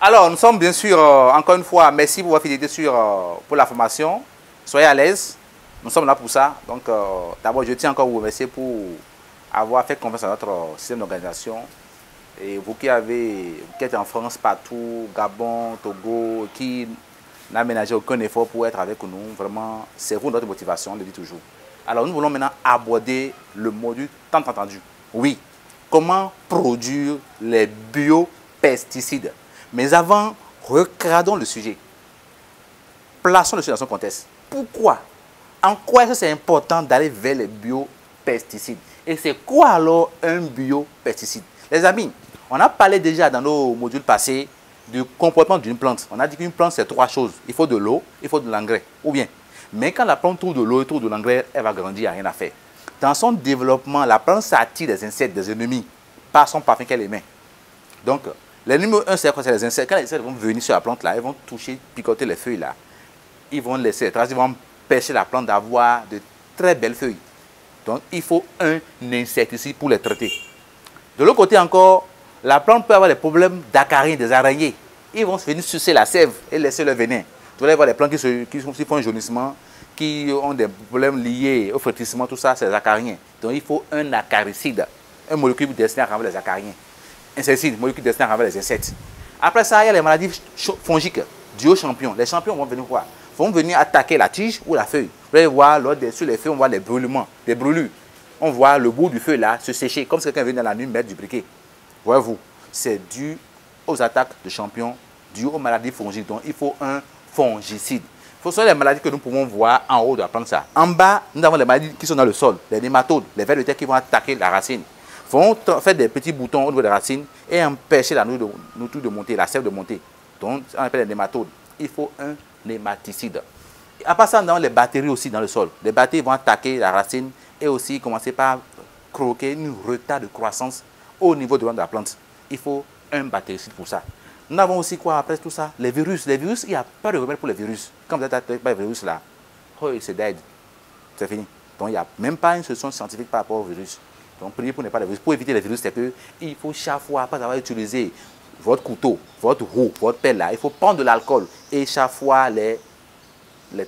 Alors, nous sommes bien sûr, encore une fois, merci pour votre fidélité pour la formation. Soyez à l'aise, nous sommes là pour ça. Donc, d'abord, je tiens encore à vous remercier pour avoir fait confiance à notre système d'organisation. Et vous qui êtes en France, partout, Gabon, Togo, qui n'aménagez aucun effort pour être avec nous, vraiment, c'est vous notre motivation, on le dit toujours. Alors, nous voulons maintenant aborder le module tant entendu. Oui, comment produire les biopesticides. Mais avant, regardons le sujet. Plaçons le sujet dans son contexte. Pourquoi? En quoi est-ce que c'est important d'aller vers les biopesticides? Et c'est quoi alors un biopesticide? Les amis, on a parlé déjà dans nos modules passés du comportement d'une plante. On a dit qu'une plante, c'est trois choses. Il faut de l'eau, il faut de l'engrais. Ou bien, mais quand la plante trouve de l'eau et trouve de l'engrais, elle va grandir, il n'y a rien à faire. Dans son développement, la plante s'attire des insectes, des ennemis, par son parfum qu'elle émet. Donc, le numéro 1, c'est quoi? C'est les insectes. Quand les insectes vont venir sur la plante, là, ils vont toucher, picoter les feuilles, là. Ils vont laisser les traces, ils vont empêcher la plante d'avoir de très belles feuilles. Donc, il faut un insecticide pour les traiter. De l'autre côté encore, la plante peut avoir des problèmes d'acariens, des araignées. Ils vont venir sucer la sève et laisser le venin. Vous allez voir les plantes qui font un jaunissement, qui ont des problèmes liés au frétissement, tout ça, c'est les acariens. Donc, il faut un acaricide, un molécule destiné à renverser les acariens. Insecticide, molécule destinée à renverser les insectes. Après ça, il y a les maladies fongiques, duo champion. Les champions vont venir voir, vont venir attaquer la tige ou la feuille. Vous allez voir, sur les feuilles, on voit des brûlements, des brûlures. On voit le bout du feu là se sécher, comme si quelqu'un venait dans la nuit mettre du briquet. Voyez-vous, c'est dû aux attaques de champions, dû aux maladies fongiques. Donc, il faut un fongicide. Ce sont les maladies que nous pouvons voir en haut de la plante. Ça. En bas, nous avons les maladies qui sont dans le sol, les nématodes, les vers de terre qui vont attaquer la racine. Vont faire des petits boutons au niveau des racines et empêcher la nourriture de monter, la sève de monter. Donc, on appelle les nématodes. Il faut un nématicide. À part ça, nous avons les bactéries aussi dans le sol. Les bactéries vont attaquer la racine et aussi commencer par croquer un retard de croissance au niveau de la plante. Il faut un bactéricide pour ça. Nous avons aussi quoi après tout ça? Les virus. Les virus, il n'y a pas de remède pour les virus. Quand vous êtes attaqué par les virus là, oh, c'est dead. C'est fini. Donc, il n'y a même pas une solution scientifique par rapport aux virus. Donc, priez pour ne pas les virus. Pour éviter les virus, c'est qu'il faut chaque fois, après avoir utilisé votre couteau, votre roue, votre pelle là, il faut prendre de l'alcool et chaque fois les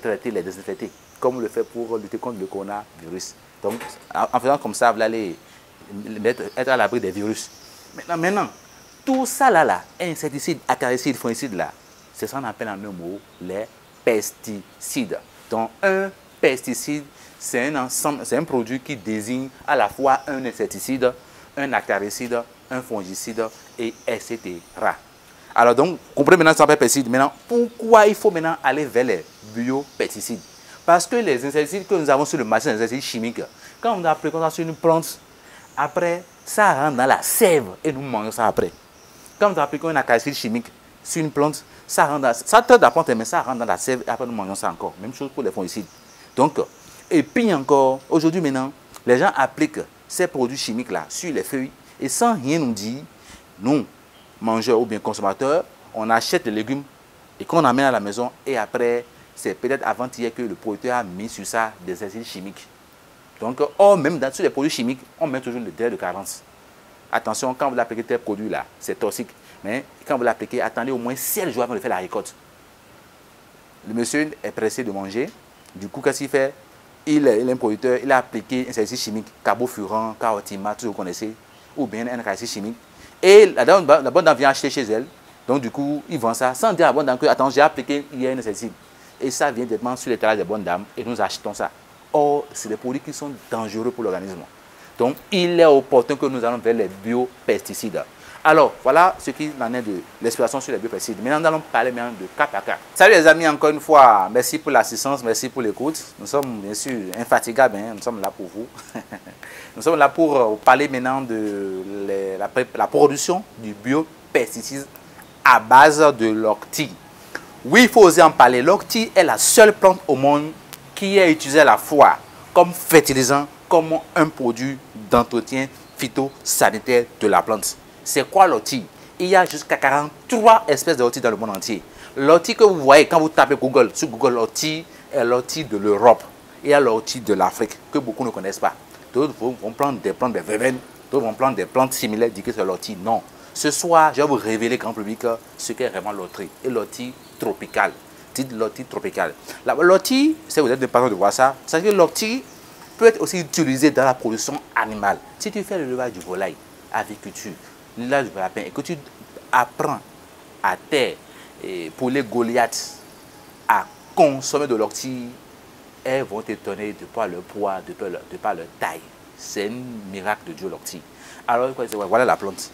traiter, les désinfecter, comme on le fait pour lutter contre le coronavirus. Donc, en faisant comme ça, vous allez être à l'abri des virus. Maintenant, tout ça là, insecticides, acaricides, fongicides là, c'est ça qu'on appelle en un mot les pesticides. Donc, un pesticide, c'est un produit qui désigne à la fois un insecticide, un acaricide, un fongicide, et etc. Alors donc, comprenez maintenant ça s'appelle pesticide. Maintenant, pourquoi il faut maintenant aller vers les biopesticides? Parce que les insecticides que nous avons sur le marché, les insecticides chimiques, quand on applique ça sur une plante, après, ça rentre dans la sève et nous mangeons ça après. Quand nous appliquons un acaricide chimique sur une plante, ça rentre dans, ça traite la plante, mais ça rentre dans la sève et après nous mangeons ça encore. Même chose pour les fongicides. Donc, et puis encore, aujourd'hui maintenant, les gens appliquent ces produits chimiques-là sur les feuilles et sans rien nous dire, nous, mangeurs ou bien consommateurs, on achète les légumes et qu'on amène à la maison et après, c'est peut-être avant-hier que le producteur a mis sur ça des acides chimiques. Donc, même sur les produits chimiques, on met toujours le délai de carence. Attention, quand vous appliquez tel produit-là, c'est toxique. Mais quand vous l'appliquez, attendez au moins 7 jours avant de faire la récolte. Le monsieur est pressé de manger. Du coup, qu'est-ce qu'il fait? Il est un producteur, il a appliqué un insecticide chimique, carbofuran, carotima, tout ce que vous connaissez, ou bien un insecticide chimique. Et la bonne dame vient acheter chez elle. Donc, du coup, il vend ça sans dire à la bonne dame que, attends, j'ai appliqué hier un insecticide. Et ça vient directement sur l'étalage des bonnes dames et nous achetons ça. Or, c'est des produits qui sont dangereux pour l'organisme. Donc, il est opportun que nous allons vers les biopesticides. Alors, voilà ce qui en est de l'explication sur les biopesticides. Maintenant, nous allons parler maintenant de cas par cas. Salut les amis, encore une fois, merci pour l'assistance, merci pour l'écoute. Nous sommes bien sûr infatigables, hein, nous sommes là pour vous. Nous sommes là pour parler maintenant de la production du biopesticide à base de l'ortie. Oui, il faut oser en parler. L'ortie est la seule plante au monde qui est utilisée à la fois comme fertilisant, comme un produit d'entretien phytosanitaire de la plante. C'est quoi l'ortie? Il y a jusqu'à 43 espèces d'ortie dans le monde entier. L'ortie que vous voyez quand vous tapez Google, sur Google, l'ortie est l'ortie de l'Europe. Il y a l'ortie de l'Afrique que beaucoup ne connaissent pas. D'autres vont prendre des plantes de verveine, d'autres vont prendre des plantes similaires, dire que c'est l'ortie. Non, Ce soir, je vais vous révéler grand public ce qu'est vraiment l'ortie et l'ortie tropicale. Dites l'ortie tropicale. L'ortie, si vous êtes impatient de voir ça, sachez que l'ortie peut être aussi utilisée dans la production animale. Si tu fais l'élevage du volaille, aviculture, l'élevage du lapin et que tu apprends à terre pour les Goliaths à consommer de l'ortie, elles vont t'étonner de par leur poids, de par leur taille. C'est un miracle de Dieu l'ortie. Alors voilà la plante.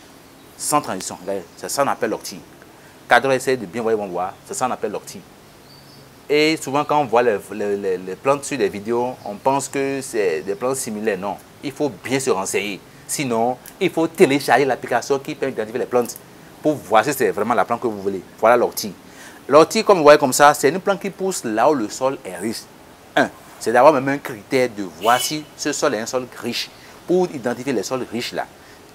Sans transition, c'est ça qu'on appelle l'ortie. Cadre essaie de bien voir, c'est ça qu'on appelle l'ortie. Et souvent quand on voit les plantes sur les vidéos, on pense que c'est des plantes similaires. Non, il faut bien se renseigner. Sinon, il faut télécharger l'application qui permet d'identifier les plantes pour voir si c'est vraiment la plante que vous voulez. Voilà l'ortie. L'ortie, comme vous voyez comme ça, c'est une plante qui pousse là où le sol est riche. C'est d'avoir même un critère de voir si ce sol est un sol riche. Pour identifier les sols riches là,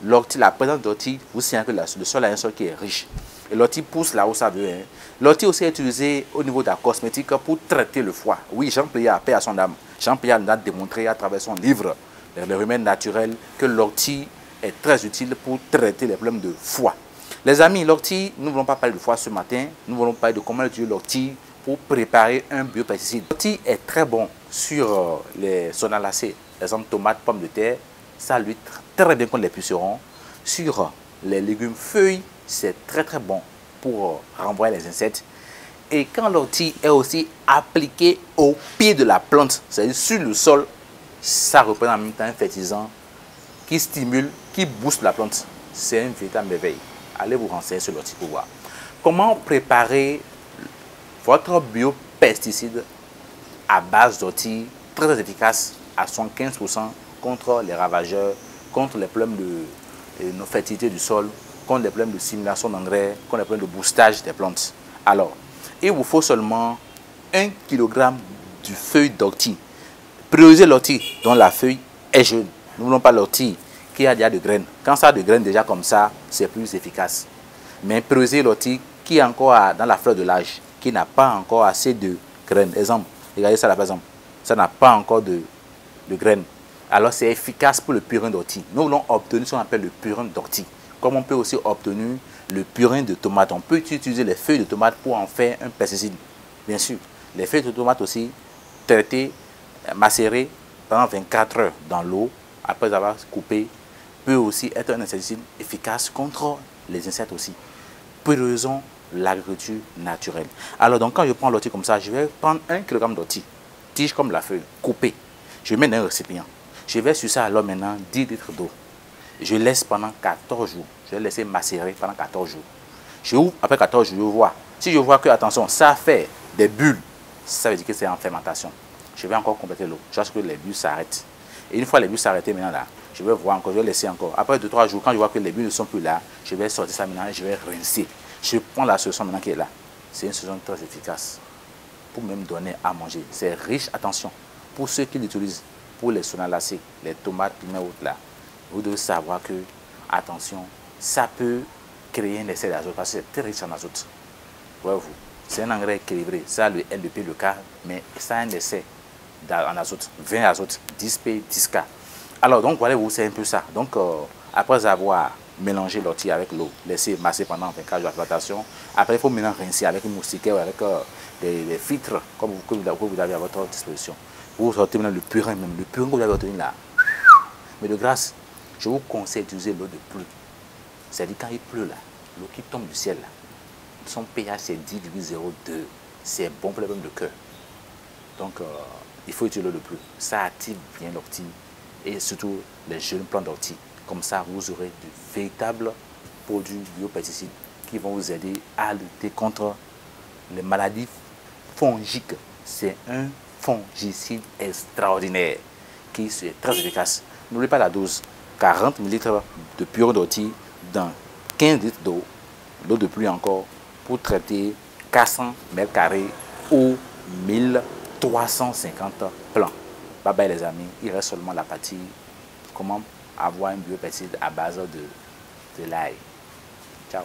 la présence d'ortie vous signale que le sol a un sol qui est riche. Et l'ortie pousse là où ça veut. Hein. L'ortie aussi est utilisée au niveau de la cosmétique pour traiter le foie. Oui, Jean Pléa, paix à son âme. Jean Pléa nous a démontré à travers son livre, Les remèdes naturels, que l'ortie est très utile pour traiter les problèmes de foie. Les amis, l'ortie, nous ne voulons pas parler de foie ce matin. Nous voulons parler de comment utiliser l'ortie pour préparer un biopesticide. L'ortie est très bon sur les sonalacées, par exemple tomates, pommes de terre. Ça lutte très bien contre les pucerons. Sur les légumes feuilles, c'est très bon pour renvoyer les insectes. Et quand l'ortie est aussi appliquée au pied de la plante, c'est-à-dire sur le sol, ça représente en même temps un fertilisant qui stimule, qui booste la plante. C'est une véritable merveille. Allez vous renseigner sur l'ortie pour voir. Comment préparer votre biopesticide à base d'ortie très efficace à 75% contre les ravageurs, contre les problèmes de fertilité du sol, contre les problèmes de simulation d'engrais, contre les problèmes de boostage des plantes. Alors, il vous faut seulement 1 kg de feuille d'ortie. Priorisez l'ortie dont la feuille est jeune. Nous ne voulons pas l'ortie qui a déjà de graines. Quand ça a de graines déjà comme ça, c'est plus efficace. Mais priorisez l'ortie qui est encore dans la fleur de l'âge, qui n'a pas encore assez de graines. Exemple, regardez ça là par exemple. Ça n'a pas encore de graines. Alors c'est efficace pour le purin d'ortie. Nous voulons obtenir ce qu'on appelle le purin d'ortie. Comme on peut aussi obtenir le purin de tomate. On peut utiliser les feuilles de tomate pour en faire un pesticide. Bien sûr, les feuilles de tomate aussi traitées, macérées pendant 24 heures dans l'eau, après avoir coupé, peut aussi être un insecticide efficace contre les insectes aussi. Priorisons l'agriculture naturelle. Alors donc quand je prends l'ortie comme ça, je vais prendre 1 kg d'ortie, tige comme la feuille, coupée. Je mets dans un récipient. Je vais sur ça alors maintenant 10 litres d'eau. Je laisse pendant 14 jours. Je vais laisser macérer pendant 14 jours. Je ouvre, après 14 jours, je vois. Si je vois que, attention, ça fait des bulles, ça veut dire que c'est en fermentation. Je vais encore compléter l'eau, jusqu'à ce que les bulles s'arrêtent. Et une fois les bulles s'arrêtent maintenant là, je vais voir encore, je vais laisser encore. Après 2-3 jours, quand je vois que les bulles ne sont plus là, je vais sortir ça maintenant et je vais rincer. Je prends la solution maintenant qui est là. C'est une solution très efficace pour même donner à manger. C'est riche, attention, pour ceux qui l'utilisent, pour les sonalacées, les tomates, piments, autres là. Vous devez savoir que, attention, ça peut créer un excès d'azote parce que c'est très riche en azote. Voyez-vous, c'est un engrais équilibré. Ça, le NDP, le K, mais ça a un excès en azote, 20 azote, 10P, 10K. Alors, donc, voyez-vous, c'est un peu ça. Donc, après avoir mélangé l'ortie avec l'eau, laissé masser pendant 24 jours de plantation, après, il faut maintenant rincer avec une moustiquaire ou avec des filtres comme que vous avez à votre disposition. Vous sortez maintenant le purin même, le purin que vous avez obtenu là. Mais de grâce, je vous conseille d'utiliser l'eau de pluie. C'est-à-dire quand il pleut là, l'eau qui tombe du ciel là, son pH c'est 10,02. C'est bon pour les problèmes de cœur. Donc il faut utiliser l'eau de pluie. Ça active bien l'ortie et surtout les jeunes plants d'ortie. Comme ça, vous aurez de véritables produits biopesticides qui vont vous aider à lutter contre les maladies fongiques. C'est un fongicide extraordinaire qui est très efficace. N'oubliez pas la dose, 40 ml de purin d'ortie dans 15 litres d'eau, l'eau de pluie encore, pour traiter 400 m² ou 1350 plants. Bye bye les amis, il reste seulement la partie comment avoir un biopesticide à base de l'ail. Ciao.